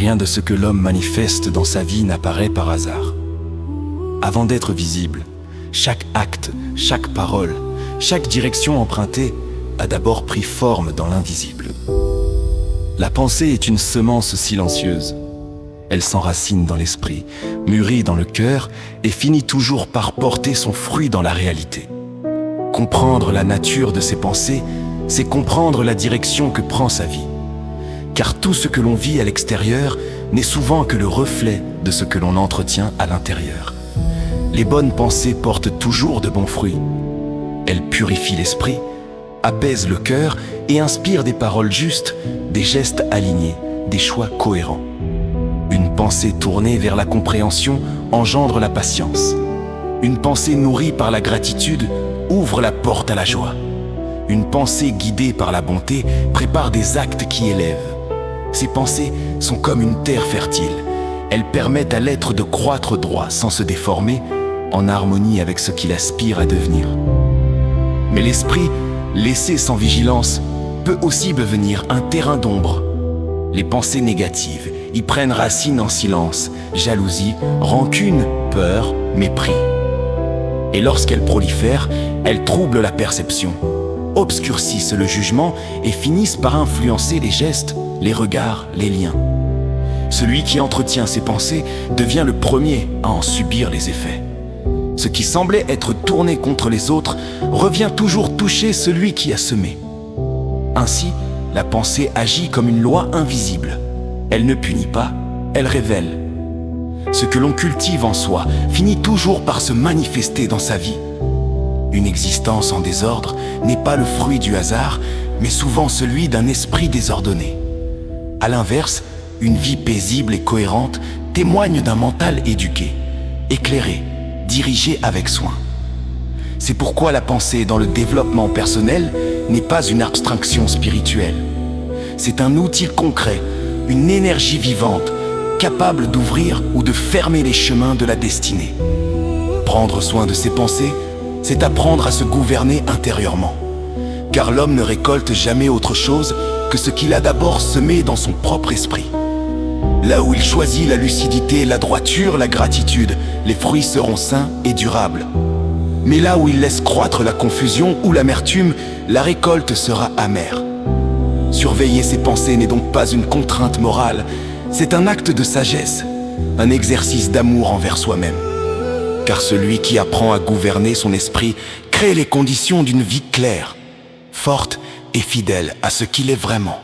Rien de ce que l'homme manifeste dans sa vie n'apparaît par hasard. Avant d'être visible, chaque acte, chaque parole, chaque direction empruntée a d'abord pris forme dans l'invisible. La pensée est une semence silencieuse. Elle s'enracine dans l'esprit, mûrit dans le cœur et finit toujours par porter son fruit dans la réalité. Comprendre la nature de ses pensées, c'est comprendre la direction que prend sa vie. Car tout ce que l'on vit à l'extérieur n'est souvent que le reflet de ce que l'on entretient à l'intérieur. Les bonnes pensées portent toujours de bons fruits. Elles purifient l'esprit, apaisent le cœur et inspirent des paroles justes, des gestes alignés, des choix cohérents. Une pensée tournée vers la compréhension engendre la patience. Une pensée nourrie par la gratitude ouvre la porte à la joie. Une pensée guidée par la bonté prépare des actes qui élèvent. Ces pensées sont comme une terre fertile. Elles permettent à l'être de croître droit sans se déformer, en harmonie avec ce qu'il aspire à devenir. Mais l'esprit, laissé sans vigilance, peut aussi devenir un terrain d'ombre. Les pensées négatives y prennent racine en silence, jalousie, rancune, peur, mépris. Et lorsqu'elles prolifèrent, elles troublent la perception, obscurcissent le jugement et finissent par influencer les gestes, les regards, les liens. Celui qui entretient ses pensées devient le premier à en subir les effets. Ce qui semblait être tourné contre les autres revient toujours toucher celui qui a semé. Ainsi, la pensée agit comme une loi invisible. Elle ne punit pas, elle révèle. Ce que l'on cultive en soi finit toujours par se manifester dans sa vie. Une existence en désordre n'est pas le fruit du hasard, mais souvent celui d'un esprit désordonné. À l'inverse, une vie paisible et cohérente témoigne d'un mental éduqué, éclairé, dirigé avec soin. C'est pourquoi la pensée dans le développement personnel n'est pas une abstraction spirituelle. C'est un outil concret, une énergie vivante, capable d'ouvrir ou de fermer les chemins de la destinée. Prendre soin de ses pensées, c'est apprendre à se gouverner intérieurement. Car l'homme ne récolte jamais autre chose que ce qu'il a d'abord semé dans son propre esprit. Là où il choisit la lucidité, la droiture, la gratitude, les fruits seront sains et durables. Mais là où il laisse croître la confusion ou l'amertume, la récolte sera amère. Surveiller ses pensées n'est donc pas une contrainte morale, c'est un acte de sagesse, un exercice d'amour envers soi-même. Car celui qui apprend à gouverner son esprit crée les conditions d'une vie claire, forte et fidèle à ce qu'il est vraiment.